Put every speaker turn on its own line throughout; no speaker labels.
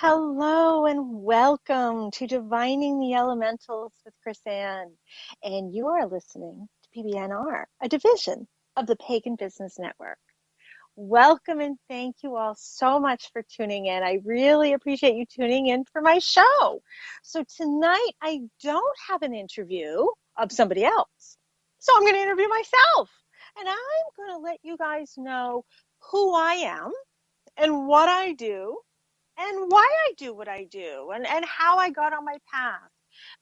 Hello and welcome to Divining the Elementals with Chris Ann. And you are listening to PBNR, a division of the Pagan Business Network. Welcome and thank you all so much for tuning in. I really appreciate you tuning in for my show. So tonight I don't have an interview of somebody else. So I'm going to interview myself. And I'm going to let you guys know who I am and what I do and why I do what I do and how I got on my path.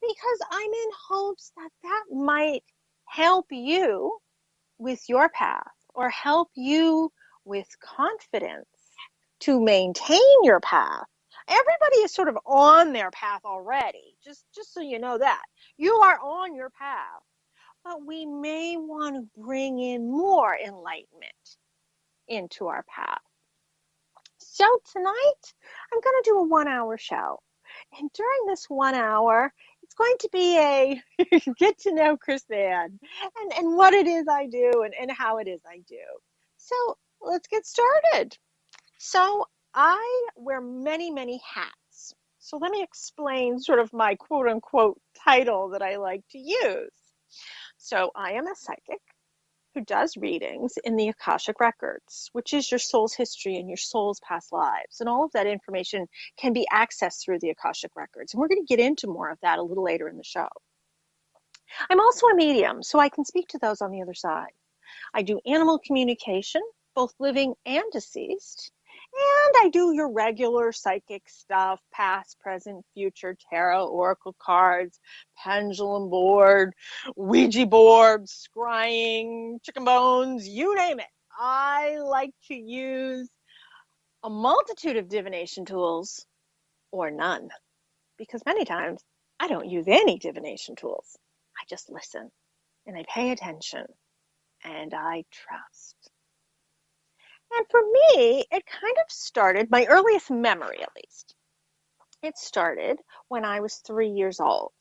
Because I'm in hopes that that might help you with your path or help you with confidence to maintain your path. Everybody is sort of on their path already, just so you know that. You are on your path, but we may want to bring in more enlightenment into our path. So tonight, I'm going to do a 1 hour show. And during this 1 hour, it's going to be a get to know Chris Ann and what it is I do and how it is I do. So let's get started. So I wear many, many hats. So let me explain sort of my quote unquote title that I like to use. So I am a psychic who does readings in the Akashic Records, which is your soul's history and your soul's past lives. And all of that information can be accessed through the Akashic Records. And we're going to get into more of that a little later in the show. I'm also a medium, so I can speak to those on the other side. I do animal communication, both living and deceased. And I do your regular psychic stuff, past, present, future, tarot, oracle cards, pendulum board, Ouija board, scrying, chicken bones, you name it. I like to use a multitude of divination tools or none, because many times I don't use any divination tools. I just listen and I pay attention and I trust. And for me, it kind of started, my earliest memory at least, it started when I was 3 years old.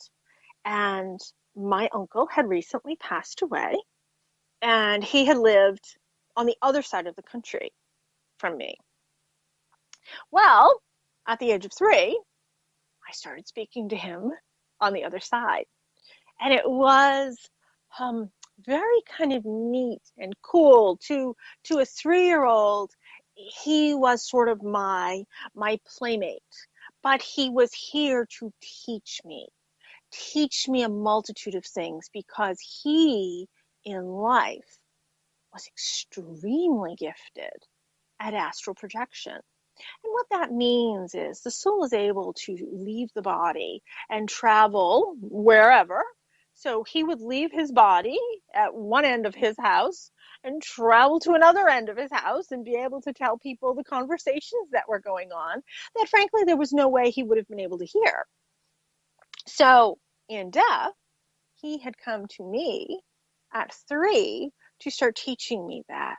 And my uncle had recently passed away, and he had lived on the other side of the country from me. Well, at the age of 3, I started speaking to him on the other side. And it was very kind of neat and cool to a 3-year-old. He was sort of my playmate, but he was here to teach me a multitude of things, because he in life was extremely gifted at astral projection. And what that means is the soul is able to leave the body and travel wherever. So he would leave his body at one end of his house and travel to another end of his house and be able to tell people the conversations that were going on that frankly there was no way he would have been able to hear. So in death, he had come to me at 3 to start teaching me that.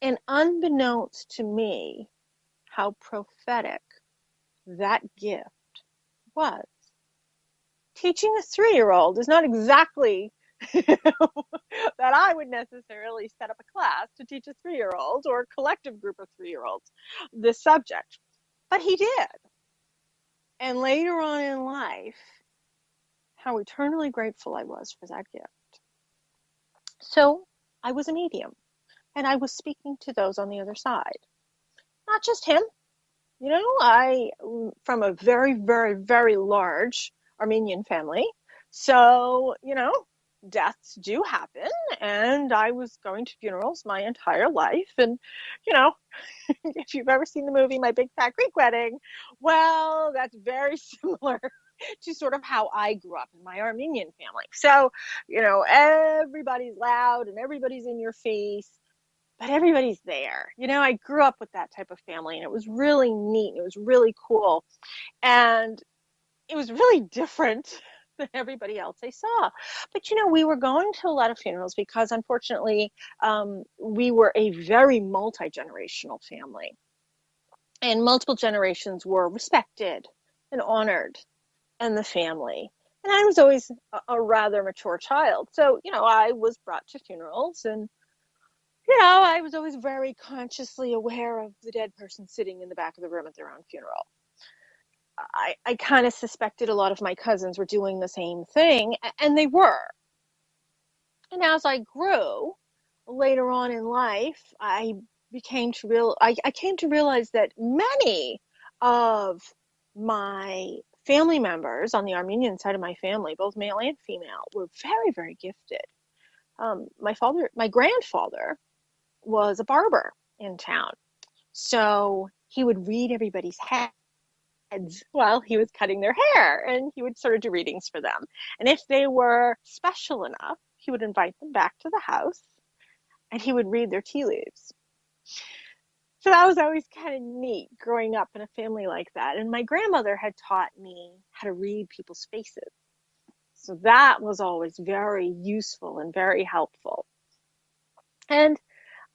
And unbeknownst to me, how prophetic that gift was. Teaching a 3-year-old is not exactly that I would necessarily set up a class to teach a 3-year-old or a collective group of 3-year-olds this subject, but he did. And later on in life, how eternally grateful I was for that gift. So I was a medium, and I was speaking to those on the other side. Not just him. You know, I from a very, very, very large Armenian family. So, you know, deaths do happen. And I was going to funerals my entire life. And, you know, if you've ever seen the movie My Big Fat Greek Wedding, well, that's very similar to sort of how I grew up in my Armenian family. So, you know, everybody's loud and everybody's in your face, but everybody's there. You know, I grew up with that type of family, and it was really neat. It was really cool. And it was really different than everybody else I saw. But, you know, we were going to a lot of funerals because, unfortunately, we were a very multi-generational family. And multiple generations were respected and honored in the family. And I was always a rather mature child. So, you know, I was brought to funerals, and you know, I was always very consciously aware of the dead person sitting in the back of the room at their own funeral. I kind of suspected a lot of my cousins were doing the same thing, and they were. And as I grew later on in life, I came to realize that many of my family members on the Armenian side of my family, both male and female, were very, very gifted. My grandfather was a barber in town. So he would read everybody's heads while he was cutting their hair, and he would sort of do readings for them. And if they were special enough, he would invite them back to the house and he would read their tea leaves. So that was always kind of neat growing up in a family like that. And my grandmother had taught me how to read people's faces. So that was always very useful and very helpful. And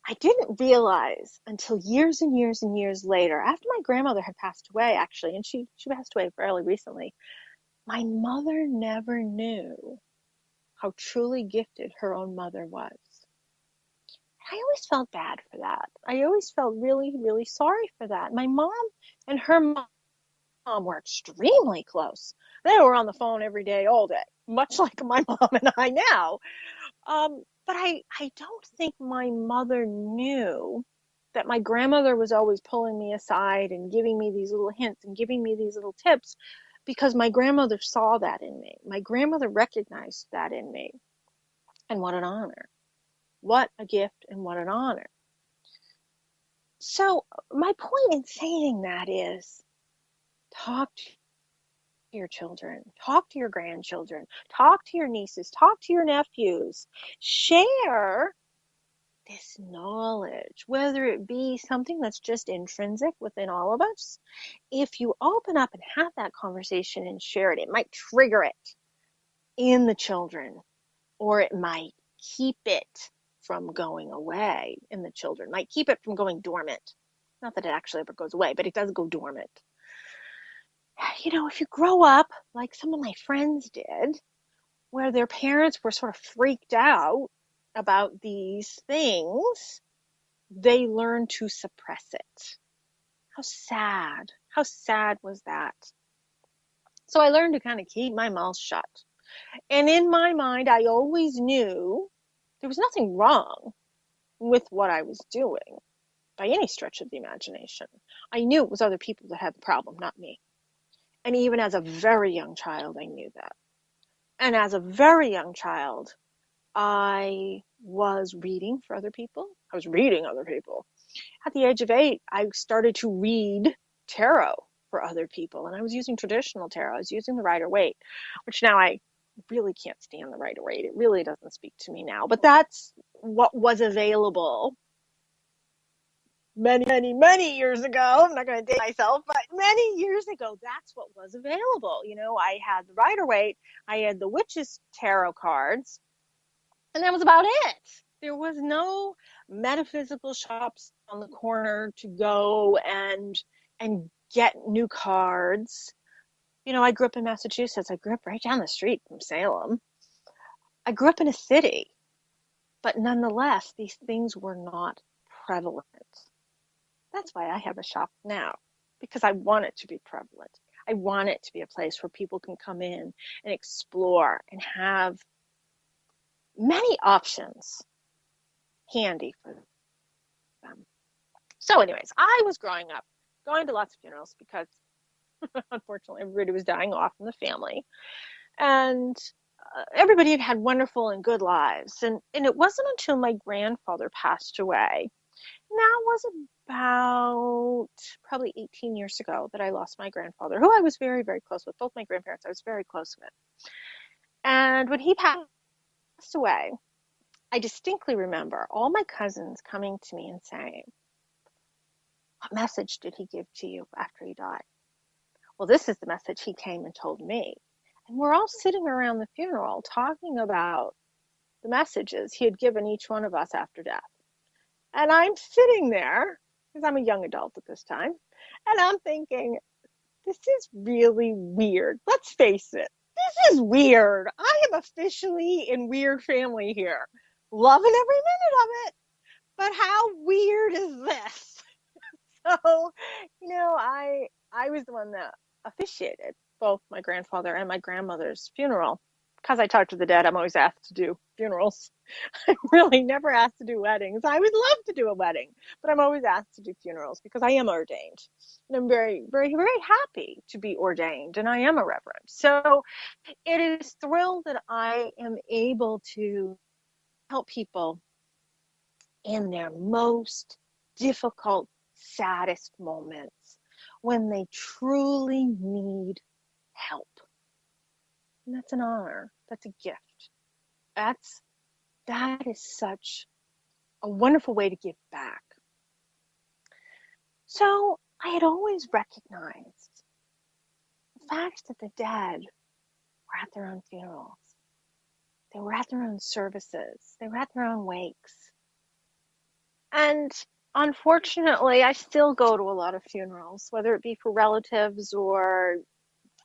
I didn't realize until years and years and years later, after my grandmother had passed away, actually, and she passed away fairly recently, my mother never knew how truly gifted her own mother was. I always felt bad for that. I always felt really, really sorry for that. My mom and her mom were extremely close. They were on the phone every day, all day, much like my mom and I now. But I don't think my mother knew that my grandmother was always pulling me aside and giving me these little hints and giving me these little tips, because my grandmother saw that in me. My grandmother recognized that in me. And what an honor. What a gift and what an honor. So my point in saying that is, talk to your children, talk to your grandchildren, talk to your nieces, talk to your nephews, share this knowledge, whether it be something that's just intrinsic within all of us. If you open up and have that conversation and share it, it might trigger it in the children, or it might keep it from going away in the children, might keep it from going dormant. Not that it actually ever goes away, but it does go dormant. You know, if you grow up like some of my friends did, where their parents were sort of freaked out about these things, they learn to suppress it. How sad. How sad was that? So I learned to kind of keep my mouth shut. And in my mind, I always knew there was nothing wrong with what I was doing by any stretch of the imagination. I knew it was other people that had the problem, not me. And even as a very young child, I knew that. And as a very young child, I was reading for other people. I was reading other people. At the age of 8, I started to read tarot for other people. And I was using traditional tarot. I was using the Rider-Waite, which now I really can't stand the Rider-Waite. It really doesn't speak to me now. But that's what was available many, many, many years ago. I'm not going to date myself, but many years ago, that's what was available. You know, I had the Rider-Waite, I had the Witch's Tarot cards, and that was about it. There was no metaphysical shops on the corner to go and get new cards. You know, I grew up in Massachusetts. I grew up right down the street from Salem. I grew up in a city, but nonetheless, these things were not prevalent. That's why I have a shop now, because I want it to be prevalent. I want it to be a place where people can come in and explore and have many options handy for them. So anyways, I was growing up, going to lots of funerals because unfortunately everybody was dying off in the family. And everybody had had wonderful and good lives. And it wasn't until my grandfather passed away, and that was about probably 18 years ago, that I lost my grandfather, who I was very, very close with. Both my grandparents I was very close with. And when he passed away, I distinctly remember all my cousins coming to me and saying, "What message did he give to you after he died?" Well, this is the message he came and told me. And we're all sitting around the funeral talking about the messages he had given each one of us after death. And I'm sitting there, because I'm a young adult at this time, and I'm thinking, this is really weird. Let's face it, this is weird. I am officially in weird family here. Loving every minute of it. But how weird is this? So, you know, I was the one that officiated both my grandfather and my grandmother's funeral. Because I talk to the dead, I'm always asked to do funerals. I'm really never asked to do weddings. I would love to do a wedding, but I'm always asked to do funerals because I am ordained. And I'm very, very, very happy to be ordained, and I am a reverend. So it is thrilled that I am able to help people in their most difficult, saddest moments when they truly need help. And that's an honor. That's a gift. That is such a wonderful way to give back. So I had always recognized the fact that the dead were at their own funerals. They were at their own services. They were at their own wakes. And unfortunately, I still go to a lot of funerals, whether it be for relatives or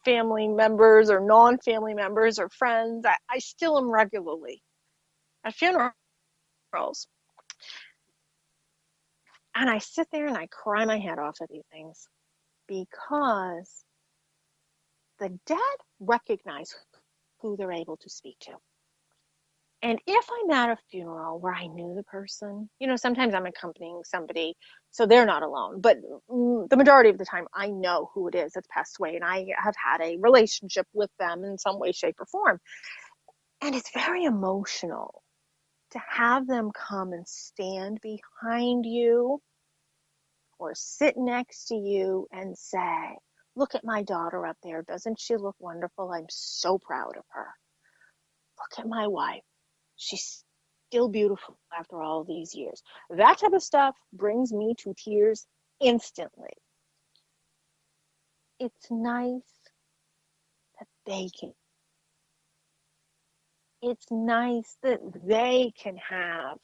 family members or non-family members or friends. I still am regularly at funerals. And I sit there and I cry my head off at these things because the dead recognize who they're able to speak to. And if I'm at a funeral where I knew the person, sometimes I'm accompanying somebody, so they're not alone. But the majority of the time, I know who it is that's passed away, and I have had a relationship with them in some way, shape, or form. And it's very emotional to have them come and stand behind you or sit next to you and say, "Look at my daughter up there. Doesn't she look wonderful? I'm so proud of her. Look at my wife. She's still beautiful after all these years." That type of stuff brings me to tears instantly. It's nice that they can. It's nice that they can have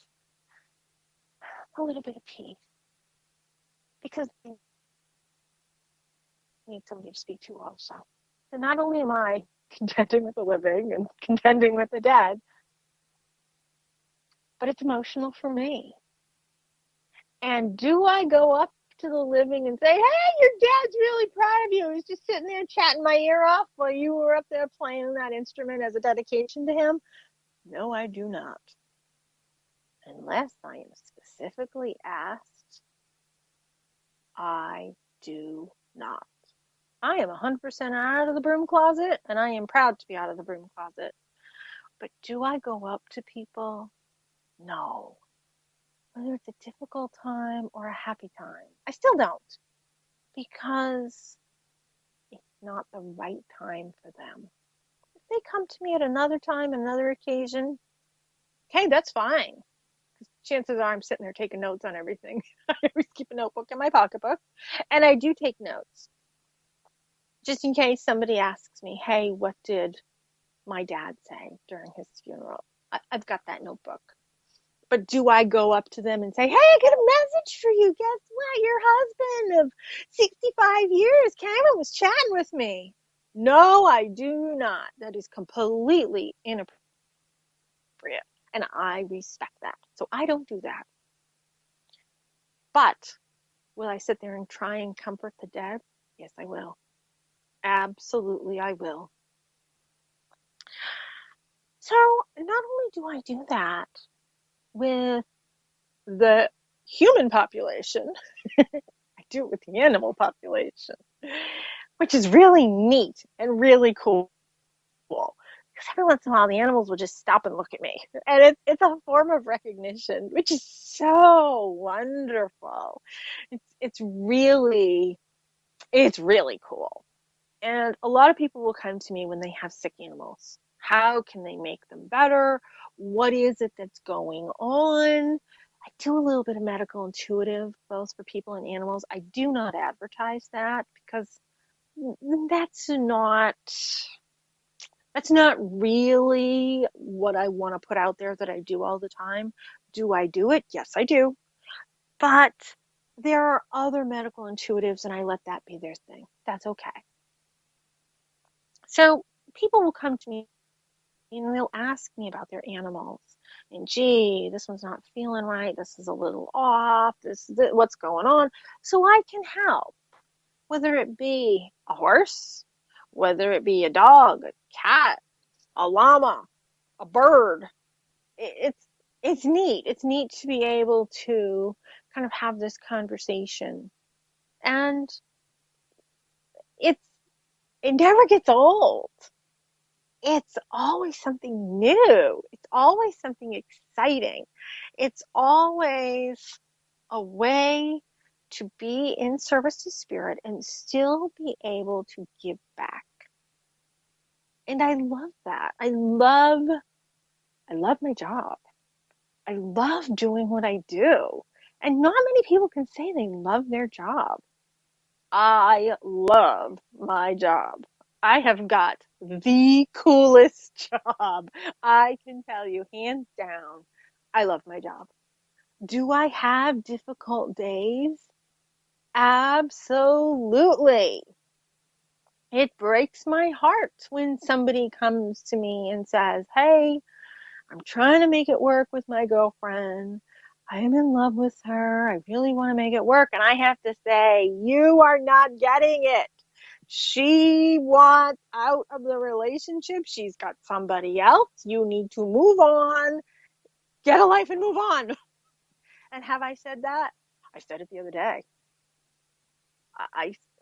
a little bit of peace because they need somebody to speak to also. So not only am I contending with the living and contending with the dead, but it's emotional for me. And do I go up to the living and say, "Hey, your dad's really proud of you. He's just sitting there chatting my ear off while you were up there playing that instrument as a dedication to him"? No, I do not. Unless I am specifically asked, I do not. I am 100% out of the broom closet, and I am proud to be out of the broom closet. But do I go up to people? No. Whether it's a difficult time or a happy time, I still don't, because it's not the right time for them. If they come to me at another time, another occasion, okay, that's fine. Because chances are I'm sitting there taking notes on everything. I always keep a notebook in my pocketbook, and I do take notes. Just in case somebody asks me, "Hey, what did my dad say during his funeral?" I've got that notebook. But do I go up to them and say, "Hey, I got a message for you. Guess what? Your husband of 65 years came and was chatting with me"? No, I do not. That is completely inappropriate. And I respect that. So I don't do that. But will I sit there and try and comfort the dead? Yes, I will. Absolutely, I will. So not only do I do that with the human population, I do it with the animal population, which is really neat and really cool. Because every once in a while, the animals will just stop and look at me. And it's a form of recognition, which is so wonderful. It's really cool. And a lot of people will come to me when they have sick animals. How can they make them better? What is it that's going on? I do a little bit of medical intuitive, both for people and animals. I do not advertise that because that's not really what I want to put out there that I do all the time. Do I do it? Yes, I do. But there are other medical intuitives, and I let that be their thing. That's okay. So people will come to me and they'll ask me about their animals. And gee, this one's not feeling right. This is a little off. What's going on? So I can help. whether it be a horse, whether it be a dog, a cat, a llama, a bird. It's neat. It's neat to be able to kind of have this conversation. And it's it never gets old. It's always something new. It's always something exciting. It's always a way to be in service to spirit and still be able to give back. And I love that. I love my job. I love doing what I do. And not many people can say they love their job. I love my job. I have got the coolest job. I can tell you, hands down, I love my job. Do I have difficult days? Absolutely. It breaks my heart when somebody comes to me and says, hey, I'm trying to make it work with my girlfriend. I am in love with her. I really want to make it work. And I have to say, you are not getting it. She wants out of the relationship. She's got somebody else. You need to move on, get a life and move on. And have I said that? I said it the other day.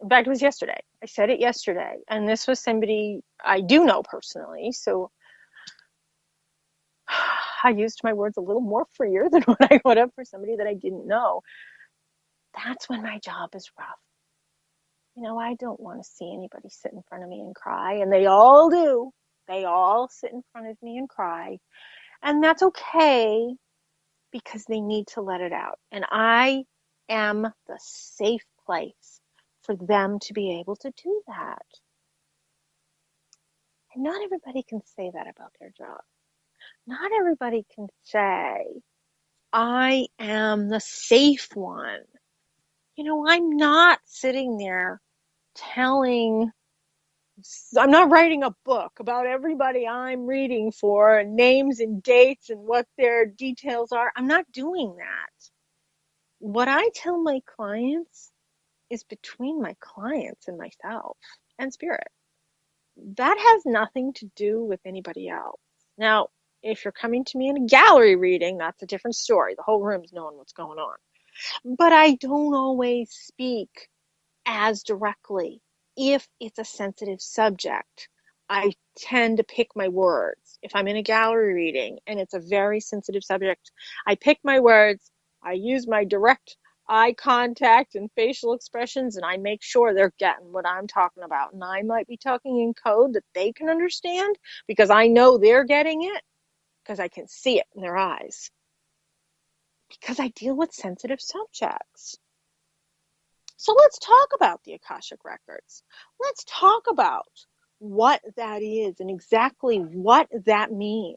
In fact, it was yesterday. I said it yesterday. And this was somebody I do know personally. So I used my words a little more freer than what I would have for somebody that I didn't know. That's when my job is rough. I don't want to see anybody sit in front of me and cry, and they all do. They all sit in front of me and cry, and that's okay because they need to let it out. And I am the safe place for them to be able to do that. And not everybody can say that about their job. Not everybody can say, I am the safe one. I'm not sitting there I'm not writing a book about everybody I'm reading for and names and dates and what their details are. I'm not doing that. What I tell my clients is between my clients and myself and spirit. That has nothing to do with anybody else. Now, if you're coming to me in a gallery reading, that's a different story. The whole room's knowing what's going on. But I don't always speak as directly if it's a sensitive subject. I tend to pick my words. If I'm in a gallery reading and it's a very sensitive subject, I pick my words. I use my direct eye contact and facial expressions, and I make sure they're getting what I'm talking about. And I might be talking in code that they can understand because I know they're getting it because I can see it in their eyes. Because I deal with sensitive subjects. So let's talk about the Akashic Records. Let's talk about what that is and exactly what that means.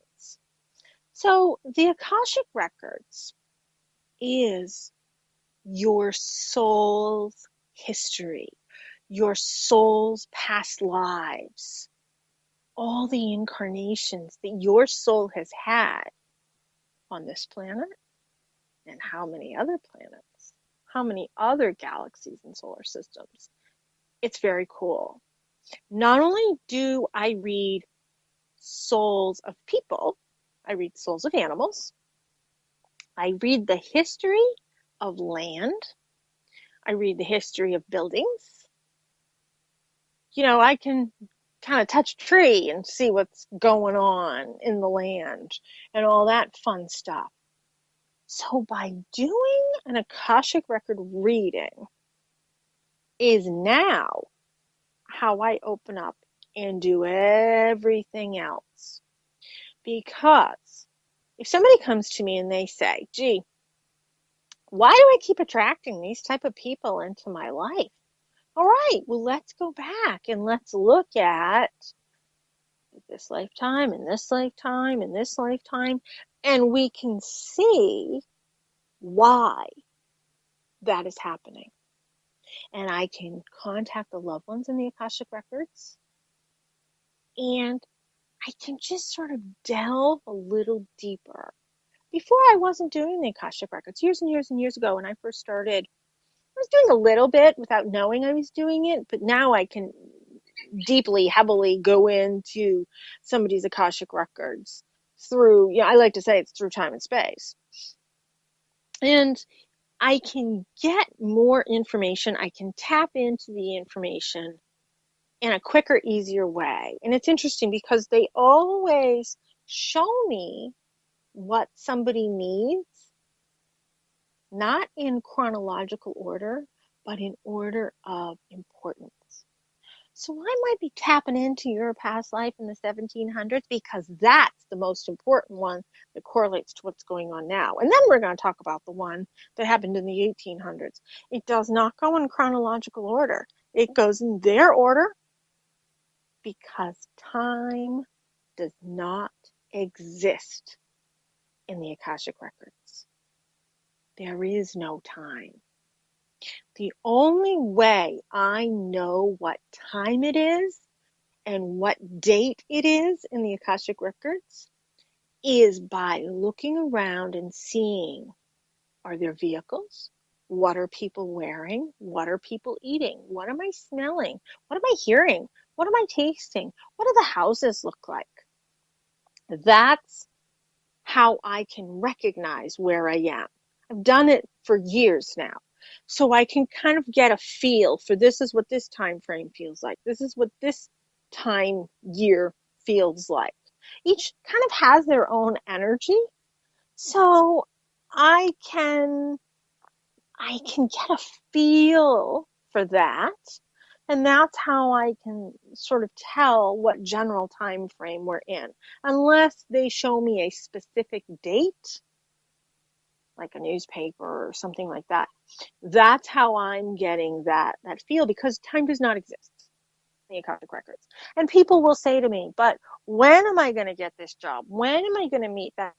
So the Akashic Records is your soul's history, your soul's past lives, all the incarnations that your soul has had on this planet and how many other planets, how many other galaxies and solar systems. It's very cool. Not only do I read souls of people, I read souls of animals. I read the history of land. I read the history of buildings. I can kind of touch a tree and see what's going on in the land and all that fun stuff. So by doing an Akashic Record reading is now how I open up and do everything else. Because if somebody comes to me and they say, gee, why do I keep attracting these type of people into my life? All right, well, let's go back and let's look at this lifetime and this lifetime and this lifetime, and we can see why that is happening. And I can contact the loved ones in the Akashic Records, and I can just sort of delve a little deeper. Before I wasn't doing the Akashic Records, years and years and years ago when I first started was doing a little bit without knowing I was doing it, but now I can deeply, heavily go into somebody's Akashic records through, I like to say it's through time and space. And I can get more information. I can tap into the information in a quicker, easier way. And it's interesting because they always show me what somebody needs, not in chronological order, but in order of importance. So I might be tapping into your past life in the 1700s because that's the most important one that correlates to what's going on now. And then we're going to talk about the one that happened in the 1800s. It does not go in chronological order. It goes in their order because time does not exist in the Akashic records. There is no time. The only way I know what time it is and what date it is in the Akashic records is by looking around and seeing, are there vehicles? What are people wearing? What are people eating? What am I smelling? What am I hearing? What am I tasting? What do the houses look like? That's how I can recognize where I am. I've done it for years now. So I can kind of get a feel for this is what this time frame feels like. This is what this time year feels like. Each kind of has their own energy. So I can get a feel for that. And that's how I can sort of tell what general time frame we're in. Unless they show me a specific date, like a newspaper or something like that. That's how I'm getting that feel, because time does not exist in the Akashic records. And people will say to me, but when am I going to get this job? When am I going to meet that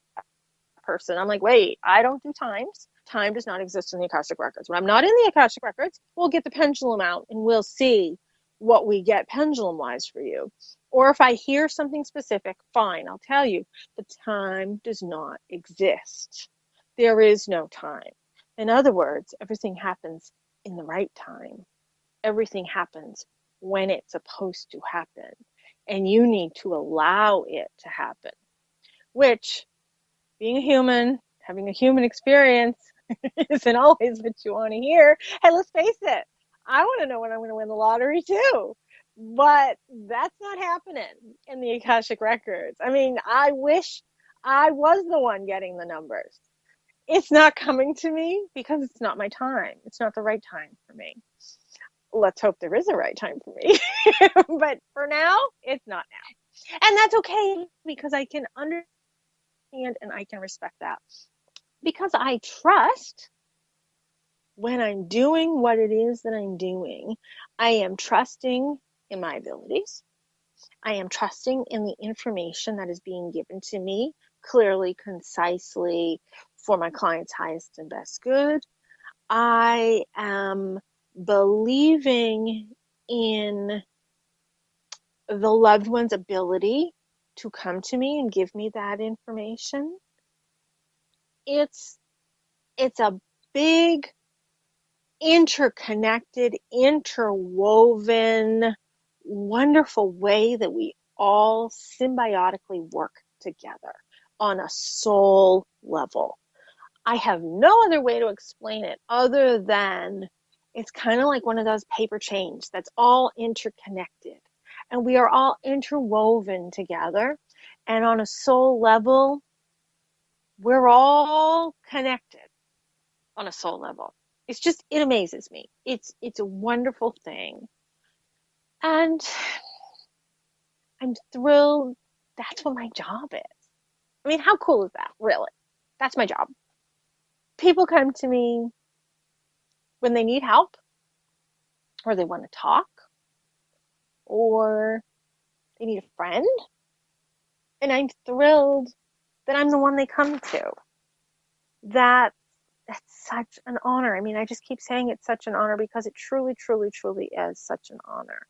person? I'm like, wait, I don't do times. Time does not exist in the Akashic records. When I'm not in the Akashic records, we'll get the pendulum out and we'll see what we get pendulum wise for you. Or if I hear something specific, fine, I'll tell you, the time does not exist. There is no time. In other words, everything happens in the right time. Everything happens when it's supposed to happen. And you need to allow it to happen, which, being a human, having a human experience, isn't always what you want to hear. Hey, let's face it, I want to know when I'm going to win the lottery too. But that's not happening in the Akashic records. I mean, I wish I was the one getting the numbers. It's not coming to me because it's not my time. It's not the right time for me. Let's hope there is a right time for me. But for now, it's not now. And that's okay because I can understand and I can respect that. Because I trust when I'm doing what it is that I'm doing, I am trusting in my abilities. I am trusting in the information that is being given to me clearly, concisely, for my client's highest and best good. I am believing in the loved one's ability to come to me and give me that information. It's a big, interconnected, interwoven, wonderful way that we all symbiotically work together on a soul level. I have no other way to explain it other than it's kind of like one of those paper chains that's all interconnected. And we are all interwoven together. And on a soul level, we're all connected on a soul level. It amazes me. It's a wonderful thing. And I'm thrilled. That's what my job is. I mean, how cool is that, really? That's my job. People come to me when they need help, or they want to talk, or they need a friend. And I'm thrilled that I'm the one they come to. That's such an honor. I mean, I just keep saying it's such an honor because it truly, truly, truly is such an honor.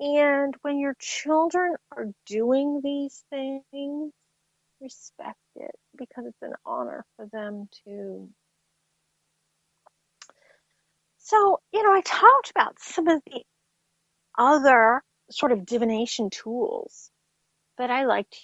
And when your children are doing these things, respect it, because it's an honor for them to So, I talked about some of the other sort of divination tools that I like to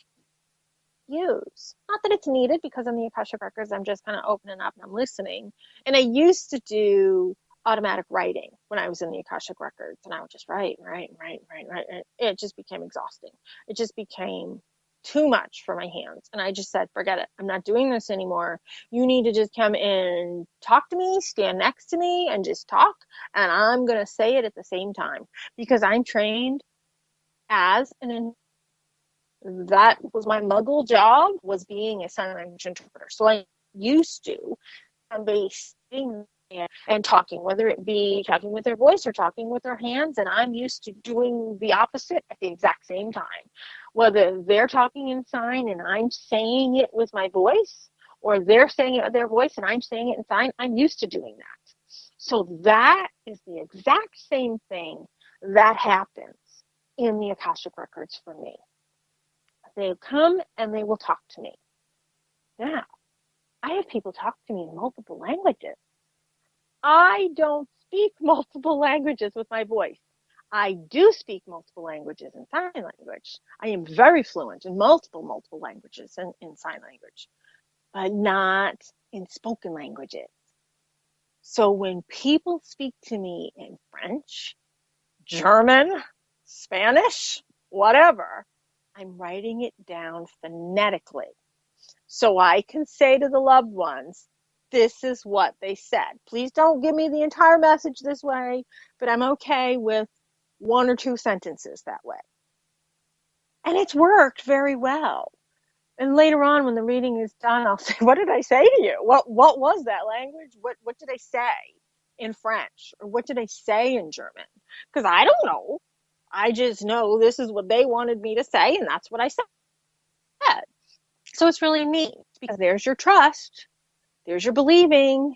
use. Not that it's needed because on the Akashic Records, I'm just kind of opening up and I'm listening. And I used to do automatic writing when I was in the Akashic Records, and I would just write. And it just became exhausting. It just became too much for my hands. And I just said, forget it. I'm not doing this anymore. You need to just come and talk to me, stand next to me, and just talk. And I'm going to say it at the same time because I'm trained as an that was my muggle job, was being a sign language interpreter. So I used to somebody sitting there and talking, whether it be talking with their voice or talking with their hands, and I'm used to doing the opposite at the exact same time. Whether they're talking in sign and I'm saying it with my voice, or they're saying it with their voice and I'm saying it in sign, I'm used to doing that. So that is the exact same thing that happens in the Akashic Records for me. They come and they will talk to me. Now, I have people talk to me in multiple languages. I don't speak multiple languages with my voice. I do speak multiple languages in sign language. I am very fluent in multiple languages in sign language, but not in spoken languages. So when people speak to me in French, German, Spanish, whatever, I'm writing it down phonetically. So I can say to the loved ones, this is what they said. Please don't give me the entire message this way, but I'm okay with one or two sentences that way. And it's worked very well. And later on, when the reading is done, I'll say, what did I say to you? What was that language? What did I say in French? Or what did I say in German? Because I don't know. I just know this is what they wanted me to say, and that's what I said. So it's really neat because there's your trust, there's your believing.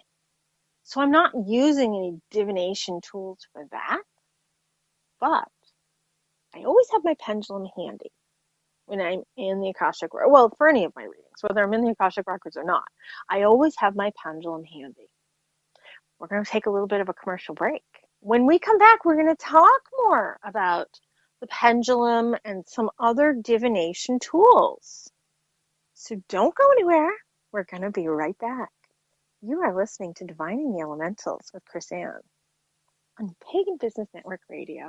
So I'm not using any divination tools for that, but I always have my pendulum handy when I'm in the Akashic, well, for any of my readings, whether I'm in the Akashic Records or not, I always have my pendulum handy. We're going to take a little bit of a commercial break. When we come back, we're going to talk more about the pendulum and some other divination tools. So don't go anywhere. We're going to be right back. You are listening to Divining the Elementals with Chris Ann on Pagan Business Network Radio.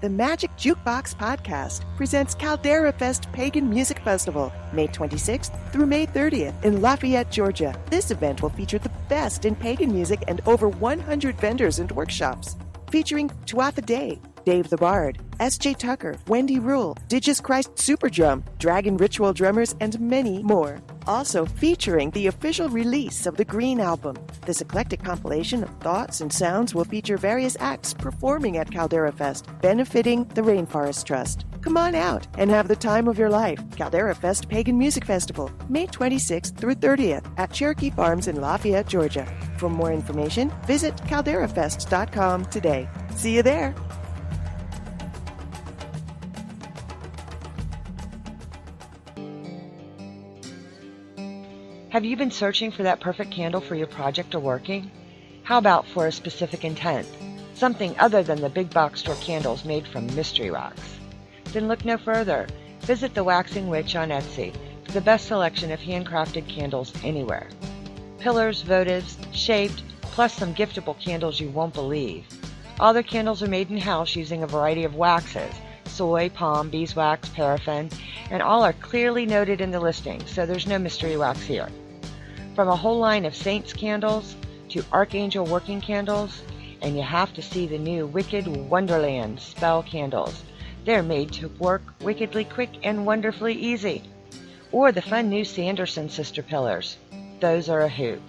The Magic Jukebox Podcast presents Caldera Fest Pagan Music Festival, May 26th through May 30th in Lafayette, Georgia. This event will feature the best in pagan music and over 100 vendors and workshops. Featuring Tuatha Day, Dave the Bard, S.J. Tucker, Wendy Rule, Digis Christ Superdrum, Dragon Ritual Drummers, and many more. Also featuring the official release of the Green Album. This eclectic compilation of thoughts and sounds will feature various acts performing at Caldera Fest, benefiting the Rainforest Trust. Come on out and have the time of your life. Caldera Fest Pagan Music Festival, May 26th through 30th at Cherokee Farms in Lafayette, Georgia. For more information, visit calderafest.com today. See you there.
Have you been searching for that perfect candle for your project or working? How about for a specific intent? Something other than the big box store candles made from mystery rocks? Then look no further. Visit The Waxing Witch on Etsy for the best selection of handcrafted candles anywhere. Pillars, votives, shaped, plus some giftable candles you won't believe. All their candles are made in-house using a variety of waxes, soy, palm, beeswax, paraffin, and all are clearly noted in the listing, so there's no mystery wax here. From a whole line of saints candles to archangel working candles, and you have to see the new Wicked Wonderland spell candles. They're made to work wickedly quick and wonderfully easy. Or the fun new Sanderson sister pillars. Those are a hoot.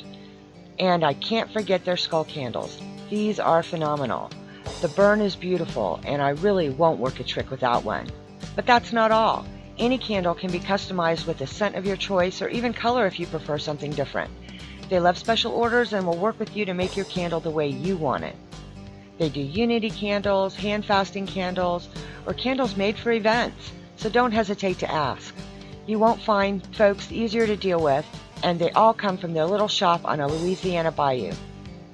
And I can't forget their skull candles. These are phenomenal. The burn is beautiful, and I really won't work a trick without one. But that's not all. Any candle can be customized with a scent of your choice or even color if you prefer something different. They love special orders and will work with you to make your candle the way you want it. They do unity candles, hand fasting candles, or candles made for events, so don't hesitate to ask. You won't find folks easier to deal with, and they all come from their little shop on a Louisiana bayou.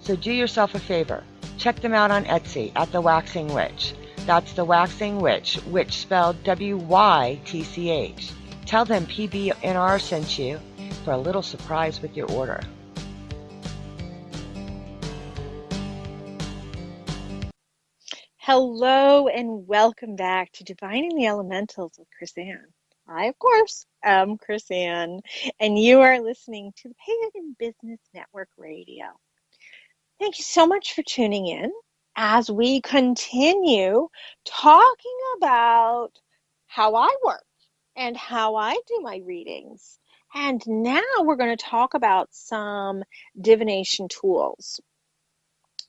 So do yourself a favor. Check them out on Etsy at The Waxing Witch. That's The Waxing Witch, witch spelled W-Y-T-C-H. Tell them PBNR sent you for a little surprise with your order.
Hello and welcome back to Divining the Elementals with Chris-Anne. I, of course, am Chris-Anne, and you are listening to the Pagan Business Network Radio. Thank you so much for tuning in as we continue talking about how I work and how I do my readings. And now we're going to talk about some divination tools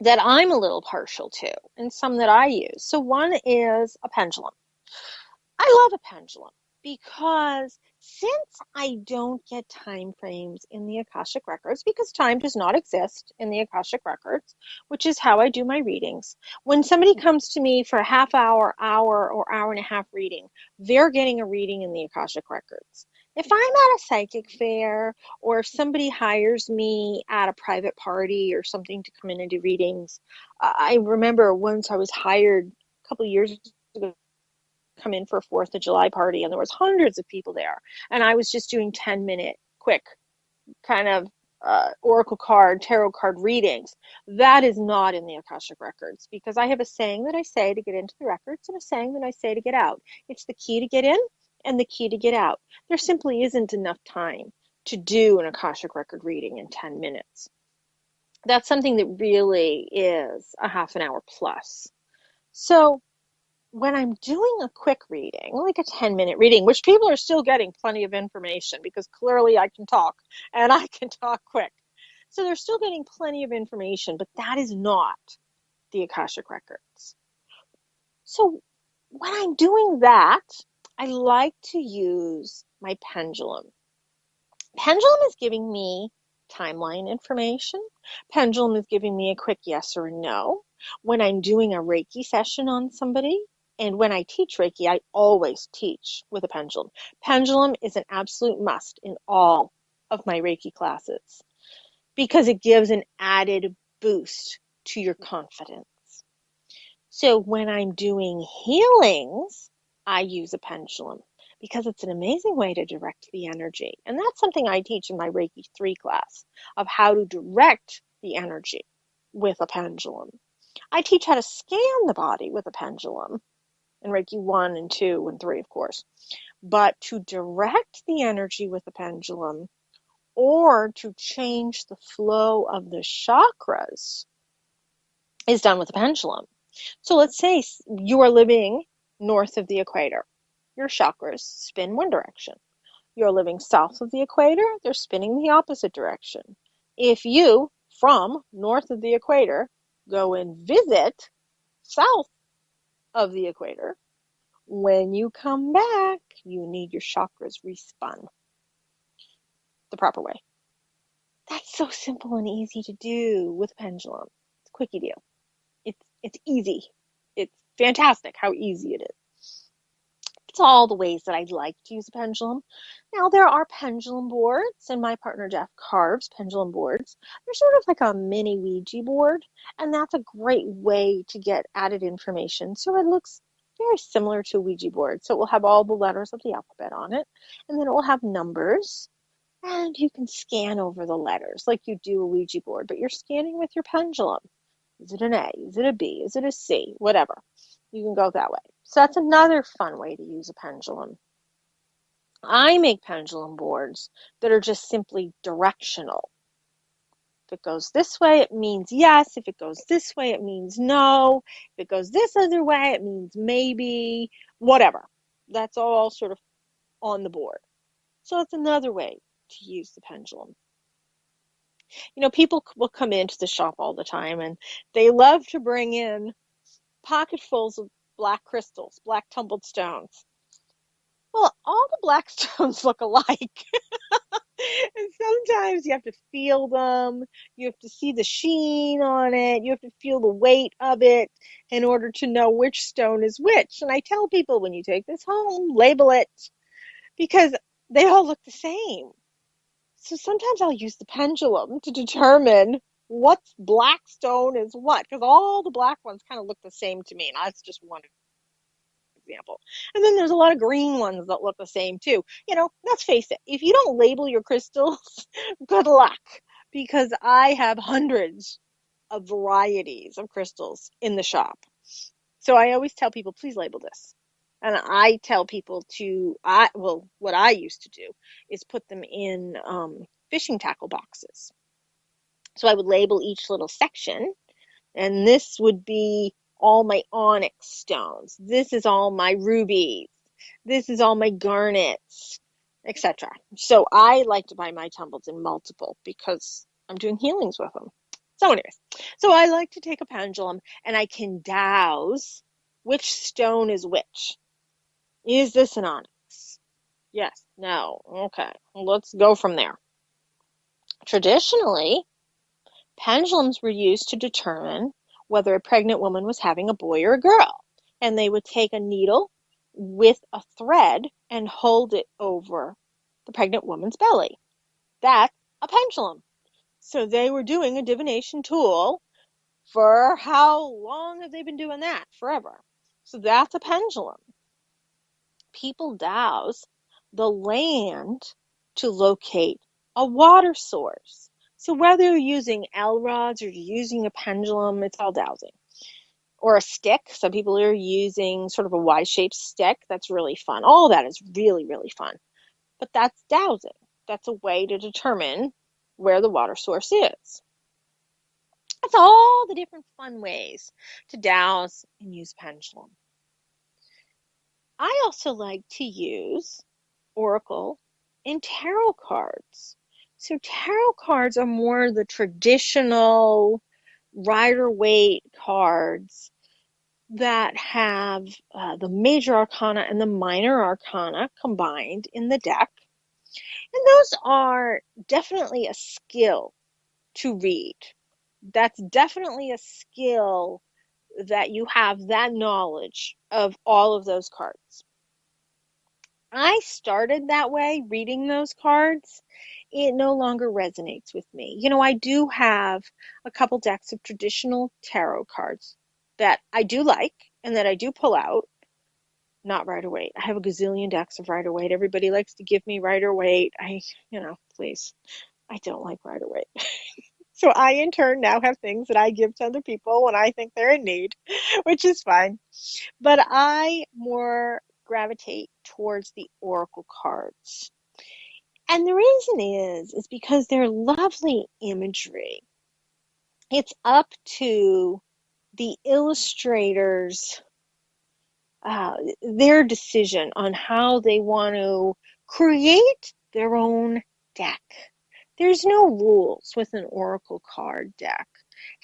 that I'm a little partial to and some that I use. So one is a pendulum. I love a pendulum because since I don't get time frames in the Akashic Records, because time does not exist in the Akashic Records, which is how I do my readings. When somebody comes to me for a half hour, or hour and a half reading, they're getting a reading in the Akashic Records. If I'm at a psychic fair, or if somebody hires me at a private party or something to come in and do readings, I remember once I was hired a couple of years ago, come in for a 4th of July party, and there was hundreds of people there, and I was just doing 10-minute quick kind of oracle card, tarot card readings. That is not in the Akashic Records, because I have a saying that I say to get into the records and a saying that I say to get out. It's the key to get in and the key to get out. There simply isn't enough time to do an Akashic Record reading in 10 minutes. That's something that really is a half an hour plus. So when I'm doing a quick reading, like a 10-minute reading, which people are still getting plenty of information because clearly I can talk and I can talk quick. So they're still getting plenty of information, but that is not the Akashic Records. So when I'm doing that, I like to use my pendulum. Pendulum is giving me timeline information. Pendulum is giving me a quick yes or no. When I'm doing a Reiki session on somebody, and when I teach Reiki, I always teach with a pendulum. Pendulum is an absolute must in all of my Reiki classes because it gives an added boost to your confidence. So when I'm doing healings, I use a pendulum because it's an amazing way to direct the energy. And that's something I teach in my Reiki 3 class, of how to direct the energy with a pendulum. I teach how to scan the body with a pendulum in Reiki 1 and 2 and 3, of course. But to direct the energy with a pendulum, or to change the flow of the chakras, is done with a pendulum. So let's say you are living north of the equator. Your chakras spin one direction. You're living south of the equator, they're spinning the opposite direction. If you, from north of the equator, go and visit south of the equator, when you come back, you need your chakras respun the proper way. That's so simple and easy to do with a pendulum. It's a quickie deal. It's easy. It's fantastic how easy it is. It's all the ways that I like to use a pendulum. Now, there are pendulum boards, and my partner Jeff carves pendulum boards. They're sort of like a mini Ouija board, and that's a great way to get added information. So it looks very similar to a Ouija board. So it will have all the letters of the alphabet on it, and then it will have numbers, and you can scan over the letters like you do a Ouija board, but you're scanning with your pendulum. Is it an A? Is it a B? Is it a C? Whatever. You can go that way. So that's another fun way to use a pendulum. I make pendulum boards that are just simply directional. If it goes this way, it means yes. If it goes this way, it means no. If it goes this other way, it means maybe, whatever. That's all sort of on the board. So that's another way to use the pendulum. You know, people will come into the shop all the time, and they love to bring in pocketfuls of black crystals, black tumbled stones. Well, all the black stones look alike. And sometimes you have to feel them. You have to see the sheen on it. You have to feel the weight of it in order to know which stone is which. And I tell people, when you take this home, label it, because they all look the same. So sometimes I'll use the pendulum to determine what black stone is what, because all the black ones kind of look the same to me. And that's just one example. And then there's a lot of green ones that look the same too. Let's face it, if you don't label your crystals, good luck, because I have hundreds of varieties of crystals in the shop. So I always tell people, please label this. And I tell people what I used to do is put them in fishing tackle boxes. So I would label each little section, and this would be all my onyx stones. This is all my rubies. This is all my garnets, etc. So I like to buy my tumbles in multiple because I'm doing healings with them. So anyways, so I like to take a pendulum and I can dowse which stone is which. Is this an onyx? Yes, no, okay, let's go from there. Traditionally, pendulums were used to determine whether a pregnant woman was having a boy or a girl. And they would take a needle with a thread and hold it over the pregnant woman's belly. That's a pendulum. So they were doing a divination tool for how long have they been doing that? Forever. So that's a pendulum. People douse the land to locate a water source. So whether you're using L rods or you're using a pendulum, it's all dowsing. Or a stick. Some people are using sort of a Y-shaped stick. That's really fun. All that is really, really fun. But that's dowsing. That's a way to determine where the water source is. That's all the different fun ways to dowse and use pendulum. I also like to use oracle and tarot cards. So tarot cards are more the traditional Rider-Waite cards that have the major arcana and the minor arcana combined in the deck. And those are definitely a skill to read. That's definitely a skill that you have that knowledge of all of those cards. I started that way, reading those cards. It no longer resonates with me. I do have a couple decks of traditional tarot cards that I do like and that I do pull out. Not Rider-Waite. I have a gazillion decks of Rider-Waite. Everybody likes to give me Rider-Waite. Please. I don't like Rider-Waite. So I, in turn, now have things that I give to other people when I think they're in need, which is fine. But I more gravitate towards the oracle cards. And the reason is because they're lovely imagery. It's up to the illustrators, their decision on how they want to create their own deck. There's no rules with an oracle card deck.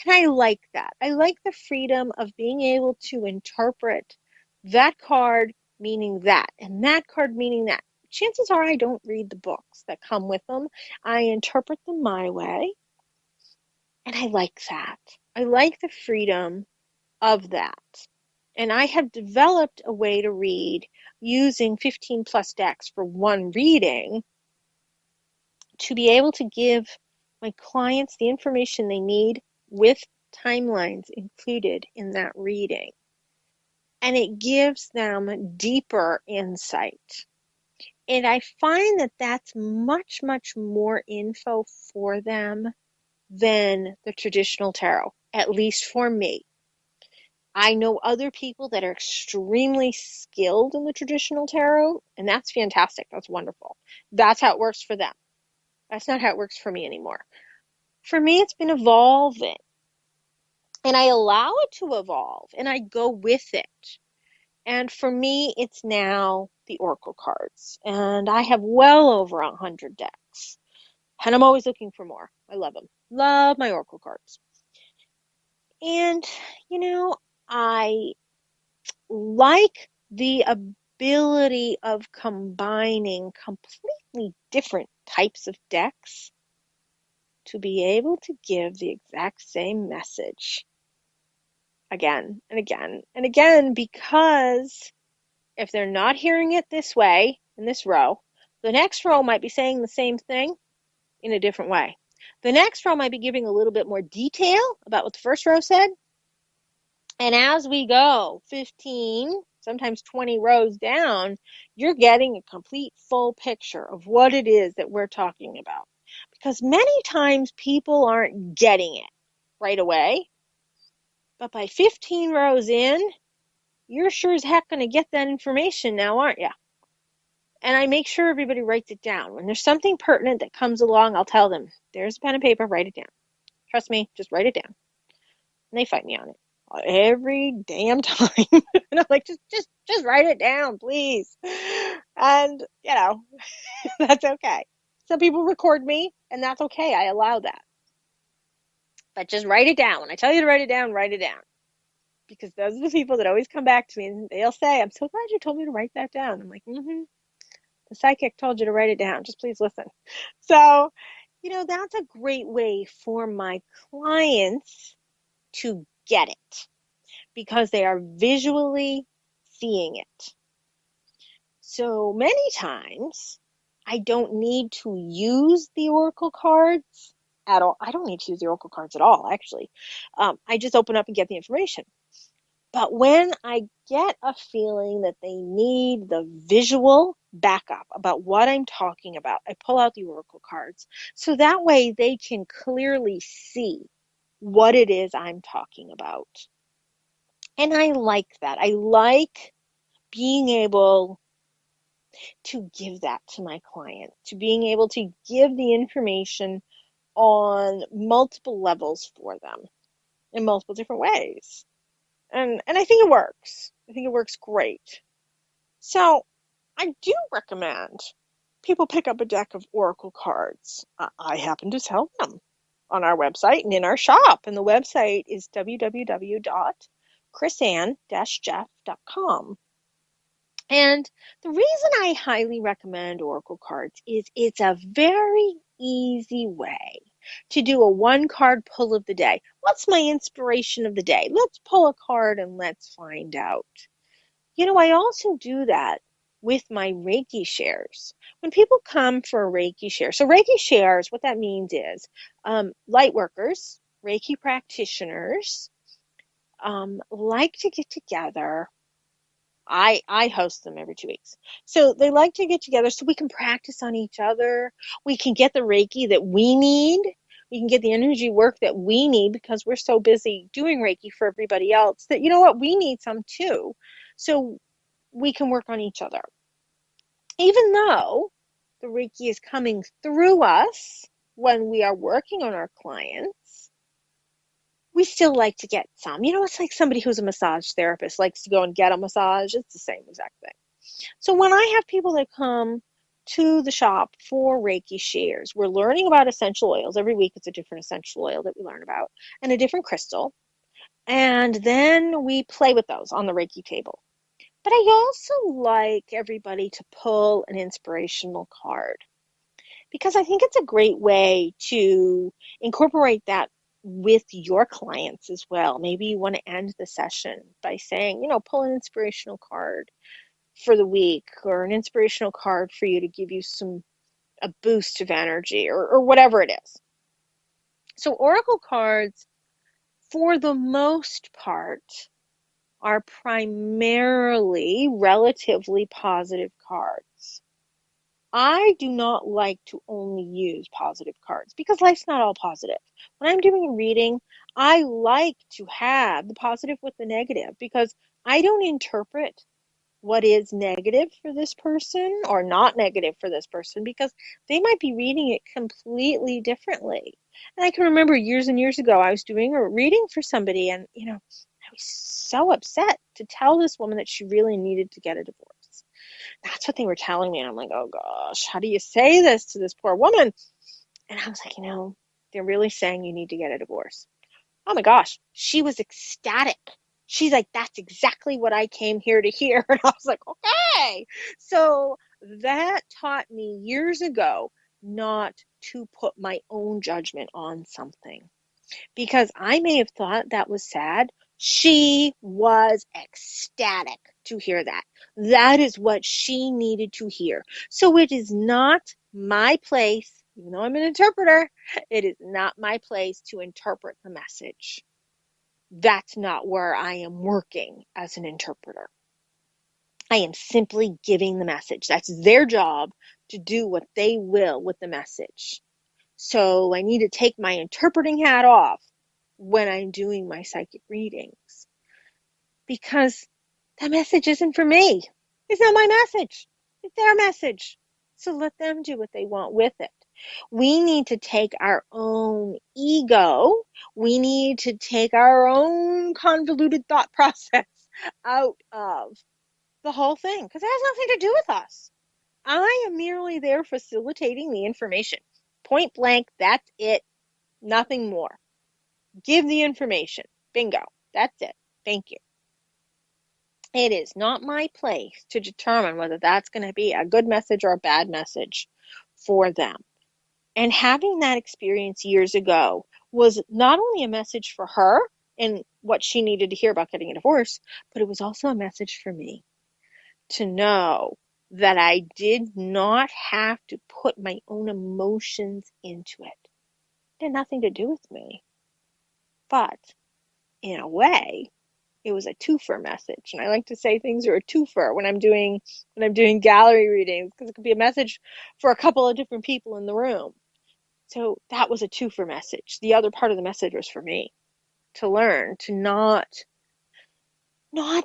And I like that. I like the freedom of being able to interpret that card meaning that and that card meaning that. Chances are I don't read the books that come with them. I interpret them my way. And I like that. I like the freedom of that. And I have developed a way to read using 15 plus decks for one reading to be able to give my clients the information they need with timelines included in that reading. And it gives them deeper insight. And I find that that's much, much more info for them than the traditional tarot, at least for me. I know other people that are extremely skilled in the traditional tarot, and that's fantastic. That's wonderful. That's how it works for them. That's not how it works for me anymore. For me, it's been evolving. And I allow it to evolve, and I go with it. And for me, it's now the oracle cards. And I have well over 100 decks. And I'm always looking for more. I love them. Love my oracle cards. And, I like the ability of combining completely different types of decks to be able to give the exact same message again and again and again, because if they're not hearing it this way in this row, the next row might be saying the same thing, in a different way. The next row might be giving a little bit more detail about what the first row said. And as we go 15, sometimes 20 rows down, you're getting a complete full picture of what it is that we're talking about. Because many times people aren't getting it right away. But by 15 rows in, you're sure as heck going to get that information now, aren't you? And I make sure everybody writes it down. When there's something pertinent that comes along, I'll tell them, there's a pen and paper, write it down. Trust me, just write it down. And they fight me on it every damn time. And I'm like, just write it down, please. And, that's okay. Some people record me, and that's okay. I allow that. But just write it down. When I tell you to write it down, write it down. Because those are the people that always come back to me, and they'll say, I'm so glad you told me to write that down. I'm like, the psychic told you to write it down. Just please listen. So, that's a great way for my clients to get it because they are visually seeing it. So many times I don't need to use the oracle cards at all. I don't need to use the oracle cards at all, actually. I just open up and get the information. But when I get a feeling that they need the visual backup about what I'm talking about, I pull out the oracle cards. So that way they can clearly see what it is I'm talking about. And I like that. I like being able to give that to my client, to being able to give the information on multiple levels for them in multiple different ways. And I think it works. I think it works great. So I do recommend people pick up a deck of oracle cards. I happen to sell them on our website and in our shop. And the website is www.chrisanne-jeff.com. And the reason I highly recommend oracle cards is it's a very easy way to do a one card pull of the day. What's my inspiration of the day? Let's pull a card and let's find out. I also do that with my Reiki shares. When people come for a Reiki share, so Reiki shares, what that means is light workers, Reiki practitioners like to get together. I host them every 2 weeks. So they like to get together so we can practice on each other. We can get the Reiki that we need. We can get the energy work that we need because we're so busy doing Reiki for everybody else that, we need some too. So we can work on each other. Even though the Reiki is coming through us when we are working on our clients, we still like to get some. It's like somebody who's a massage therapist likes to go and get a massage. It's the same exact thing. So when I have people that come to the shop for Reiki shares, we're learning about essential oils. Every week it's a different essential oil that we learn about and a different crystal. And then we play with those on the Reiki table. But I also like everybody to pull an inspirational card because I think it's a great way to incorporate that with your clients as well. Maybe you want to end the session by saying, pull an inspirational card for the week or an inspirational card for you to give you a boost of energy or whatever it is. So oracle cards, for the most part, are primarily relatively positive cards. I do not like to only use positive cards because life's not all positive. When I'm doing a reading, I like to have the positive with the negative because I don't interpret what is negative for this person or not negative for this person because they might be reading it completely differently. And I can remember years and years ago, I was doing a reading for somebody and, I was so upset to tell this woman that she really needed to get a divorce. That's what they were telling me. And I'm like, oh gosh, how do you say this to this poor woman? And I was like, they're really saying you need to get a divorce. Oh my gosh, she was ecstatic. She's like, that's exactly what I came here to hear. And I was like, okay. So that taught me years ago not to put my own judgment on something because I may have thought that was sad. She was ecstatic to hear that. That is what she needed to hear. So it is not my place Even though I'm an interpreter, it is not my place to interpret the message. That's not where I am working as an interpreter. I am simply giving the message. That's their job, to do what they will with the message. So I need to take my interpreting hat off when I'm doing my psychic readings, because that message isn't for me. It's not my message. It's their message. So let them do what they want with it. We need to take our own ego. We need to take our own convoluted thought process out of the whole thing, because it has nothing to do with us. I am merely there facilitating the information. Point blank, that's it. Nothing more. Give the information. Bingo. That's it. Thank you. It is not my place to determine whether that's going to be a good message or a bad message for them. And having that experience years ago was not only a message for her and what she needed to hear about getting a divorce, but it was also a message for me to know that I did not have to put my own emotions into it. It had nothing to do with me. But in a way, it was a twofer message. And I like to say things are a twofer when I'm doing gallery readings, because it could be a message for a couple of different people in the room. So that was a twofer message. The other part of the message was for me to learn to not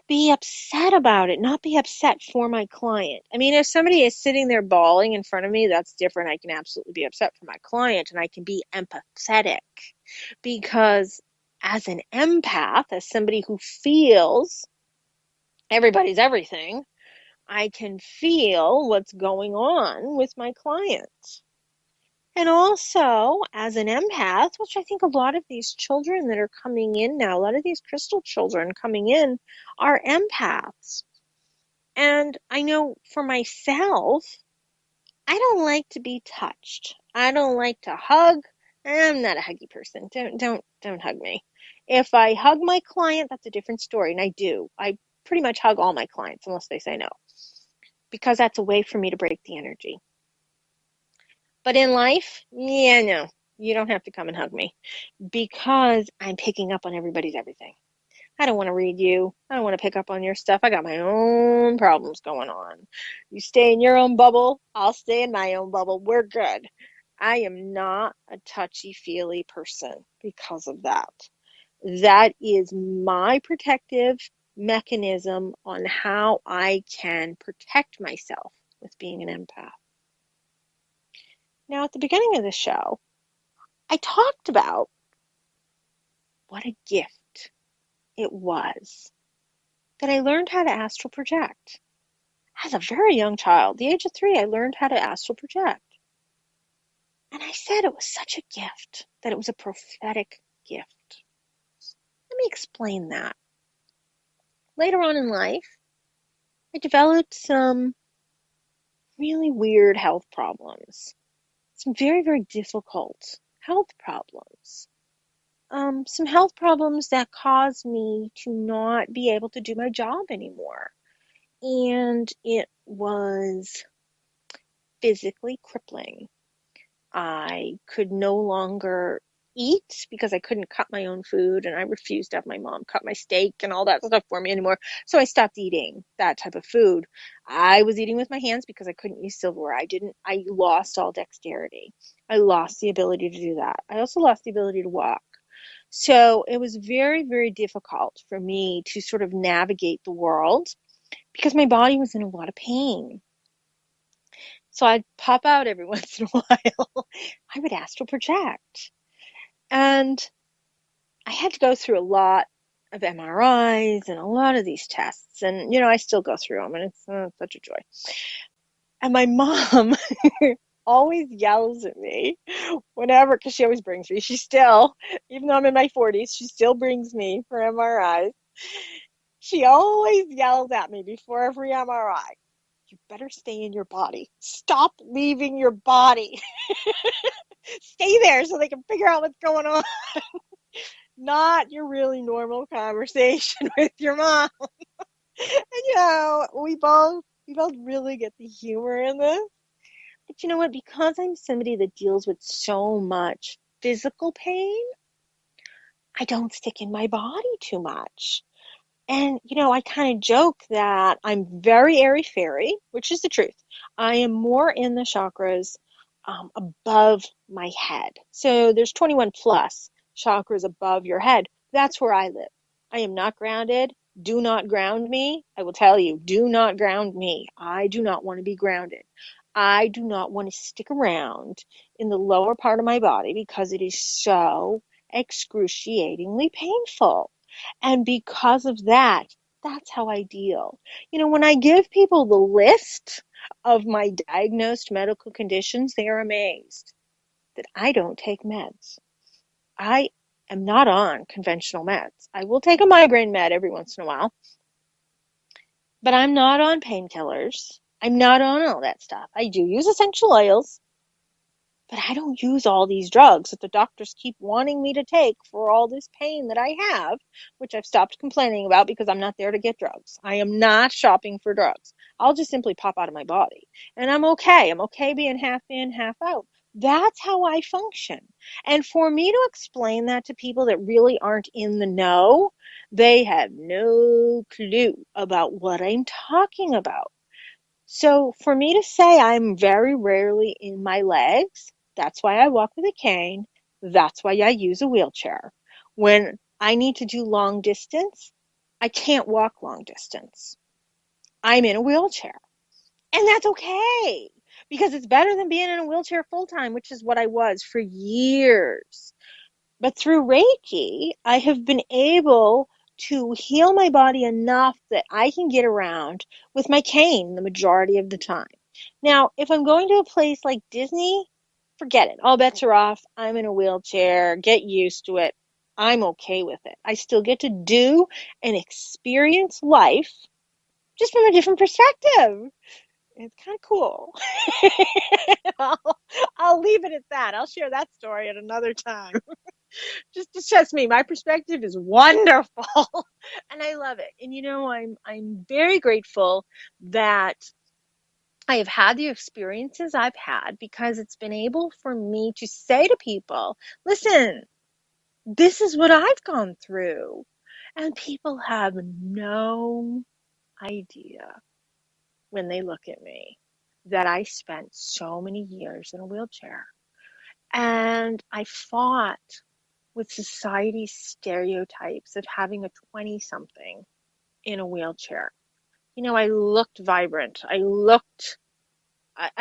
be upset about it, not be upset for my client. I mean, if somebody is sitting there bawling in front of me, that's different. I can absolutely be upset for my client, and I can be empathetic, because as an empath, as somebody who feels everybody's everything, I can feel what's going on with my client. And also, as an empath, which I think a lot of these children that are coming in now, a lot of these crystal children coming in are empaths. And I know for myself, I don't like to be touched. I don't like to hug. I'm not a huggy person. Don't hug me. If I hug my client, that's a different story, and I do. I pretty much hug all my clients unless they say no, because that's a way for me to break the energy. But in life, yeah, no, you don't have to come and hug me, because I'm picking up on everybody's everything. I don't want to read you. I don't want to pick up on your stuff. I got my own problems going on. You stay in your own bubble. I'll stay in my own bubble. We're good. I am not a touchy-feely person because of that. That is my protective mechanism on how I can protect myself with being an empath. Now, at the beginning of the show, I talked about what a gift it was that I learned how to astral project. As a very young child, the age of 3, I learned how to astral project. And I said it was such a gift, that it was a prophetic gift. Let me explain that. Later on in life, I developed some really weird health problems. Some very, very difficult health problems. Some health problems that caused me to not be able to do my job anymore. And it was physically crippling. I could no longer eat because I couldn't cut my own food, and I refused to have my mom cut my steak and all that stuff for me anymore. So I stopped eating that type of food. I was eating with my hands because I couldn't use silverware. I lost all dexterity. I lost the ability to do that. I also lost the ability to walk. So it was very, very difficult for me to sort of navigate the world because my body was in a lot of pain. So I'd pop out every once in a while. I would astral project. And I had to go through a lot of MRIs and a lot of these tests. And, I still go through them, and it's such a joy. And my mom always yells at me whenever, because she always brings me. She still, even though I'm in my 40s, she still brings me for MRIs. She always yells at me before every MRI. You better stay in your body. Stop leaving your body. Stay there so they can figure out what's going on. Not your really normal conversation with your mom. And we both really get the humor in this. But you know what? Because I'm somebody that deals with so much physical pain, I don't stick in my body too much. And, I kind of joke that I'm very airy fairy, which is the truth. I am more in the chakras above my head. So there's 21 plus chakras above your head. That's where I live. I am not grounded. Do not ground me. I will tell you, do not ground me. I do not want to be grounded. I do not want to stick around in the lower part of my body because it is so excruciatingly painful. And because of that, that's how I deal. When I give people the list of my diagnosed medical conditions, they are amazed that I don't take meds. I am not on conventional meds. I will take a migraine med every once in a while, but I'm not on painkillers. I'm not on all that stuff. I do use essential oils, but I don't use all these drugs that the doctors keep wanting me to take for all this pain that I have, which I've stopped complaining about because I'm not there to get drugs. I am not shopping for drugs. I'll just simply pop out of my body. And I'm okay. I'm okay being half in, half out. That's how I function. And for me to explain that to people that really aren't in the know, they have no clue about what I'm talking about. So for me to say I'm very rarely in my legs, that's why I walk with a cane. That's why I use a wheelchair. When I need to do long distance, I can't walk long distance. I'm in a wheelchair. And that's okay because it's better than being in a wheelchair full time, which is what I was for years. But through Reiki, I have been able to heal my body enough that I can get around with my cane the majority of the time. Now, if I'm going to a place like Disney, forget it. All bets are off. I'm in a wheelchair. Get used to it. I'm okay with it. I still get to do and experience life just from a different perspective. It's kind of cool. I'll, I'll leave it at that. I'll share that story at another time. Just trust me, my perspective is wonderful and I love it. And I'm very grateful that I have had the experiences I've had because it's been able for me to say to people, listen, this is what I've gone through. And people have no idea when they look at me that I spent so many years in a wheelchair. And I fought with society's stereotypes of having a 20-something in a wheelchair. I looked vibrant. I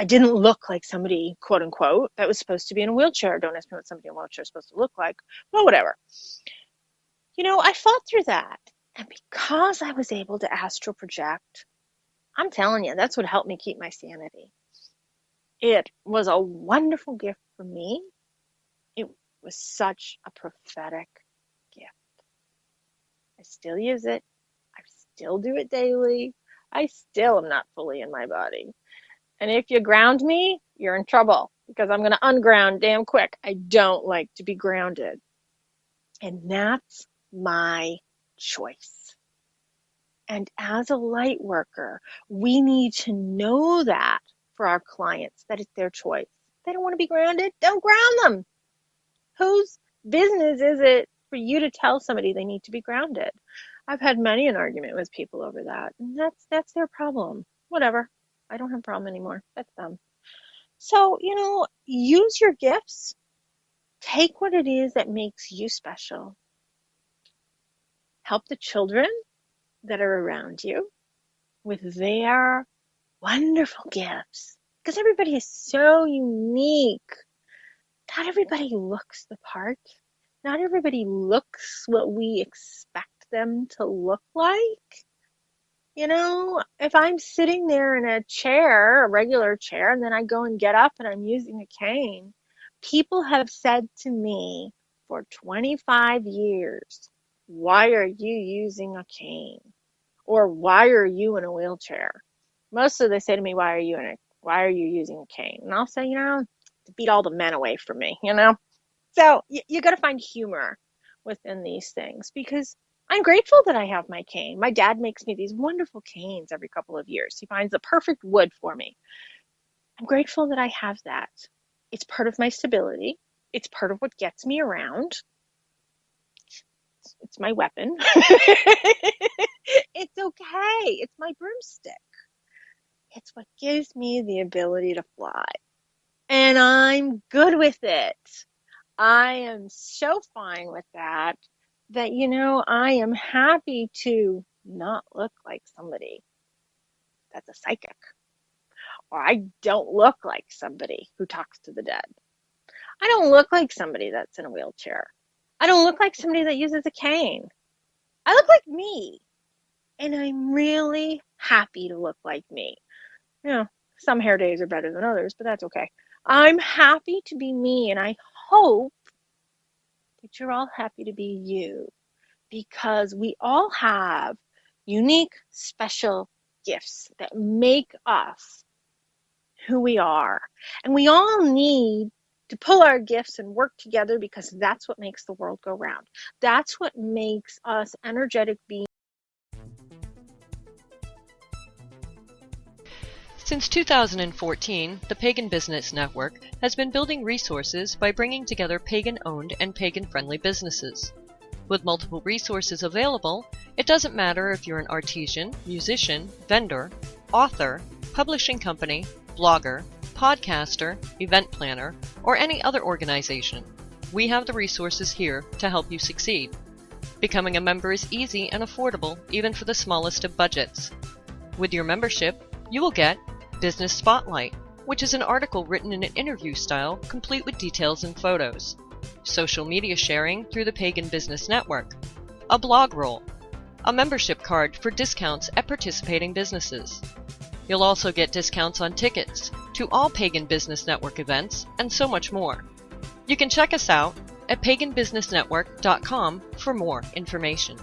didn't look like somebody, quote unquote, that was supposed to be in a wheelchair. Don't ask me what somebody in a wheelchair is supposed to look like. Well, whatever. I fought through that. And because I was able to astral project, I'm telling you, that's what helped me keep my sanity. It was a wonderful gift for me. It was such a prophetic gift. I still use it. I still do it daily. I still am not fully in my body. And if you ground me, you're in trouble because I'm going to unground damn quick. I don't like to be grounded. And that's my choice. And as a light worker, we need to know that for our clients, that it's their choice. If they don't want to be grounded, don't ground them. Whose business is it for you to tell somebody they need to be grounded? I've had many an argument with people over that, and that's their problem. Whatever. I don't have a problem anymore. That's them. So, use your gifts. Take what it is that makes you special. Help the children that are around you with their wonderful gifts. Because everybody is so unique. Not everybody looks the part. Not everybody looks what we expect them to look like. If I'm sitting there in a chair, a regular chair, and then I go and get up and I'm using a cane, people have said to me for 25 years, why are you using a cane? Or why are you in a wheelchair? Mostly they say to me, why are you using a cane? And I'll say, to beat all the men away from me. So you got to find humor within these things because I'm grateful that I have my cane. My dad makes me these wonderful canes every couple of years. He finds the perfect wood for me. I'm grateful that I have that. It's part of my stability. It's part of what gets me around. It's my weapon. It's okay. It's my broomstick. It's what gives me the ability to fly. And I'm good with it. I am so fine with that, I am happy to not look like somebody that's a psychic, or I don't look like somebody who talks to the dead. I don't look like somebody that's in a wheelchair. I don't look like somebody that uses a cane. I look like me, and I'm really happy to look like me. Some hair days are better than others, but that's okay. I'm happy to be me, and I hope that you're all happy to be you, because we all have unique, special gifts that make us who we are. And we all need to pull our gifts and work together, because that's what makes the world go round. That's what makes us energetic beings.
Since 2014, the Pagan Business Network has been building resources by bringing together pagan-owned and pagan-friendly businesses. With multiple resources available, it doesn't matter if you're an artisan, musician, vendor, author, publishing company, blogger, podcaster, event planner, or any other organization. We have the resources here to help you succeed. Becoming a member is easy and affordable, even for the smallest of budgets. With your membership, you will get Business Spotlight, which is an article written in an interview style, complete with details and photos. Social media sharing through the Pagan Business Network. A blog roll. A membership card for discounts at participating businesses. You'll also get discounts on tickets to all Pagan Business Network events, and so much more. You can check us out at paganbusinessnetwork.com for more information.